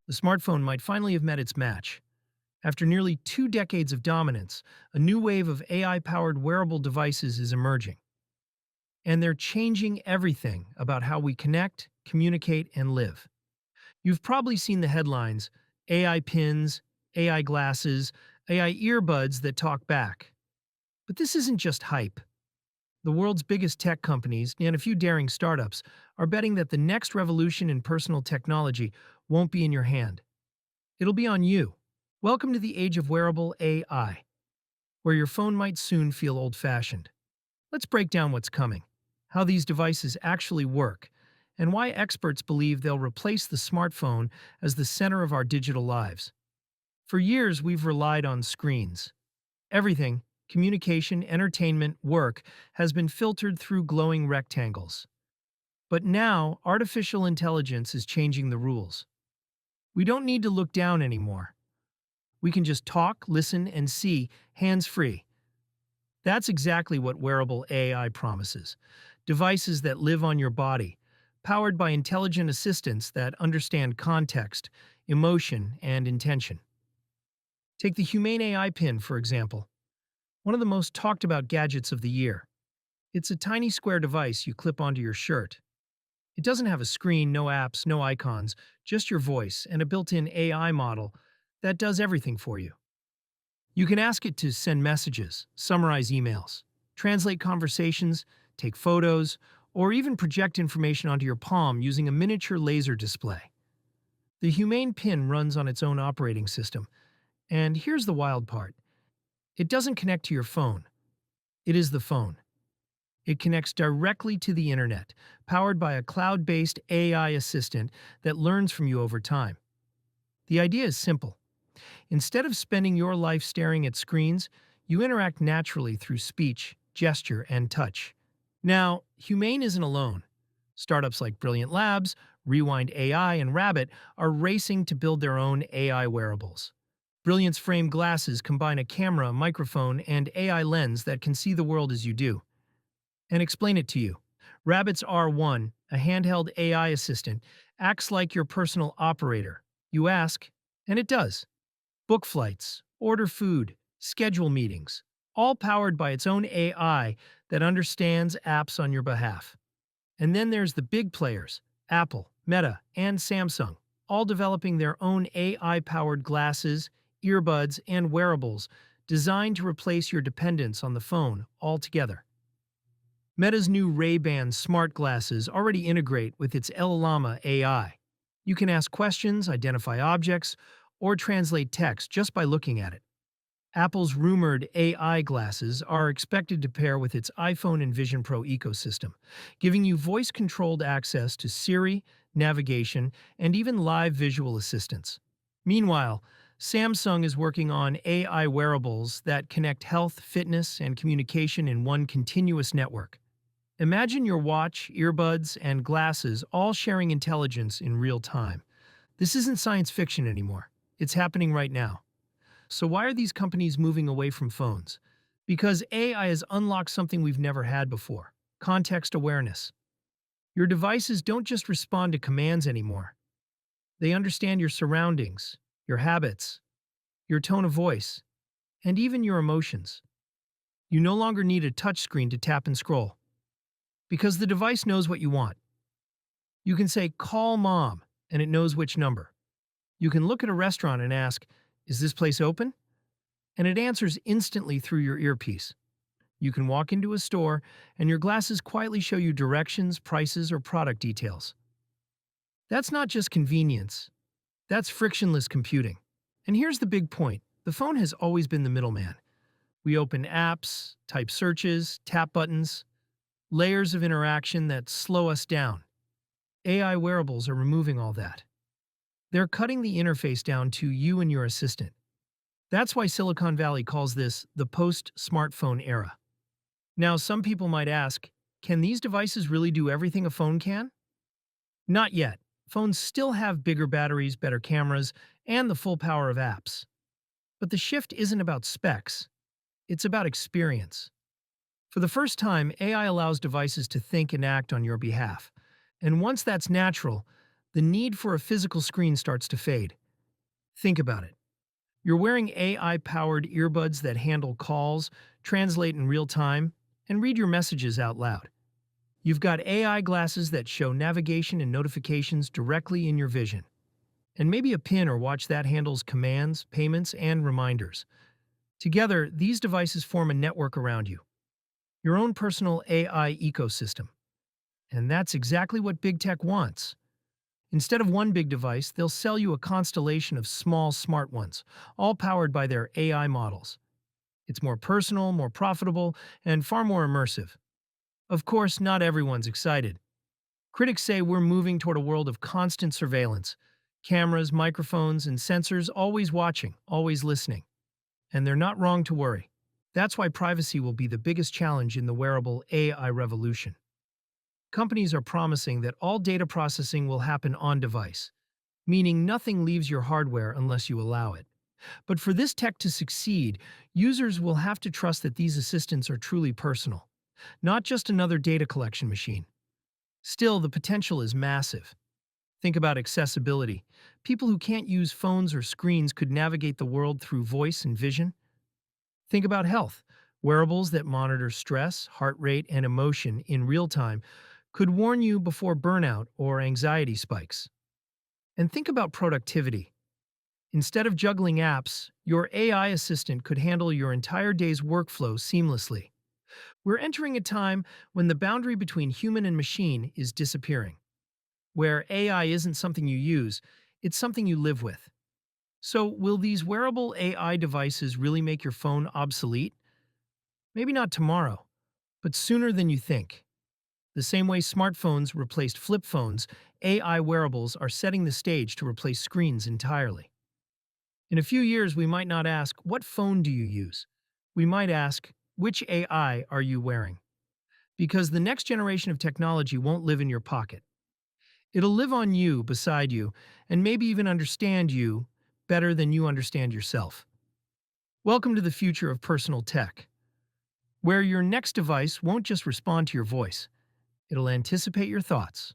the smartphone might finally have met its match. After nearly 2 decades of dominance, a new wave of AI-powered wearable devices is emerging. And they're changing everything about how we connect, communicate, and live. You've probably seen the headlines: AI pins, AI glasses, AI earbuds that talk back. But this isn't just hype. The world's biggest tech companies and a few daring startups are betting that the next revolution in personal technology won't be in your hand. It'll be on you. Welcome to the age of wearable AI, where your phone might soon feel old-fashioned. Let's break down what's coming, how these devices actually work, and why experts believe they'll replace the smartphone as the center of our digital lives. For years, we've relied on screens. Everything, communication, entertainment, work, has been filtered through glowing rectangles. But now, artificial intelligence is changing the rules. We don't need to look down anymore. We can just talk, listen, and see, hands-free. That's exactly what wearable AI promises. Devices that live on your body, powered by intelligent assistants that understand context, emotion, and intention. Take the Humane AI Pin, for example, one of the most talked about gadgets of the year. It's a tiny square device you clip onto your shirt. It doesn't have a screen, no apps, no icons, just your voice and a built-in AI model that does everything for you. You can ask it to send messages, summarize emails, translate conversations, take photos, or even project information onto your palm using a miniature laser display. The Humane Pin runs on its own operating system. And here's the wild part. It doesn't connect to your phone. It is the phone. It connects directly to the internet, powered by a cloud-based AI assistant that learns from you over time. The idea is simple. Instead of spending your life staring at screens, you interact naturally through speech, gesture, and touch. Now, Humane isn't alone. Startups like Brilliant Labs, Rewind AI, and Rabbit are racing to build their own AI wearables. Brilliant's framed glasses combine a camera, microphone, and AI lens that can see the world as you do and explain it to you. Rabbit's R1, a handheld AI assistant, acts like your personal operator. You ask, and it does. Book flights, order food, schedule meetings, all powered by its own AI that understands apps on your behalf. And then there's the big players, Apple, Meta, and Samsung, all developing their own AI-powered glasses, earbuds, and wearables designed to replace your dependence on the phone altogether. Meta's new Ray-Ban smart glasses already integrate with its Llama AI. You can ask questions, identify objects, or translate text just by looking at it. Apple's rumored AI glasses are expected to pair with its iPhone and Vision Pro ecosystem, giving you voice-controlled access to Siri, navigation, and even live visual assistance. Meanwhile, Samsung is working on AI wearables that connect health, fitness, and communication in one continuous network. Imagine your watch, earbuds, and glasses all sharing intelligence in real time. This isn't science fiction anymore. It's happening right now. So why are these companies moving away from phones? Because AI has unlocked something we've never had before: context awareness. Your devices don't just respond to commands anymore. They understand your surroundings, your habits, your tone of voice, and even your emotions. You no longer need a touchscreen to tap and scroll, because the device knows what you want. You can say, "Call mom," and it knows which number. You can look at a restaurant and ask, "Is this place open?" And it answers instantly through your earpiece. You can walk into a store, and your glasses quietly show you directions, prices, or product details. That's not just convenience. That's frictionless computing. And here's the big point. The phone has always been the middleman. We open apps, type searches, tap buttons, layers of interaction that slow us down. AI wearables are removing all that. They're cutting the interface down to you and your assistant. That's why Silicon Valley calls this the post-smartphone era. Now, some people might ask, can these devices really do everything a phone can? Not yet. Phones still have bigger batteries, better cameras, and the full power of apps. But the shift isn't about specs. It's about experience. For the first time, AI allows devices to think and act on your behalf. And once that's natural, the need for a physical screen starts to fade. Think about it. You're wearing AI-powered earbuds that handle calls, translate in real time, and read your messages out loud. You've got AI glasses that show navigation and notifications directly in your vision. And maybe a pin or watch that handles commands, payments, and reminders. Together, these devices form a network around you, your own personal AI ecosystem. And that's exactly what big tech wants. Instead of one big device, they'll sell you a constellation of small, smart ones, all powered by their AI models. It's more personal, more profitable, and far more immersive. Of course, not everyone's excited. Critics say we're moving toward a world of constant surveillance. Cameras, microphones, and sensors always watching, always listening. And they're not wrong to worry. That's why privacy will be the biggest challenge in the wearable AI revolution. Companies are promising that all data processing will happen on-device, meaning nothing leaves your hardware unless you allow it. But for this tech to succeed, users will have to trust that these assistants are truly personal, not just another data collection machine. Still, the potential is massive. Think about accessibility. People who can't use phones or screens could navigate the world through voice and vision. Think about health. Wearables that monitor stress, heart rate, and emotion in real time could warn you before burnout or anxiety spikes. And think about productivity. Instead of juggling apps, your AI assistant could handle your entire day's workflow seamlessly. We're entering a time when the boundary between human and machine is disappearing, where AI isn't something you use, it's something you live with. So, will these wearable AI devices really make your phone obsolete? Maybe not tomorrow, but sooner than you think. The same way smartphones replaced flip phones, AI wearables are setting the stage to replace screens entirely. In a few years, we might not ask, "What phone do you use?" We might ask, "Which AI are you wearing?" Because the next generation of technology won't live in your pocket. It'll live on you, beside you, and maybe even understand you better than you understand yourself. Welcome to the future of personal tech, where your next device won't just respond to your voice, it'll anticipate your thoughts.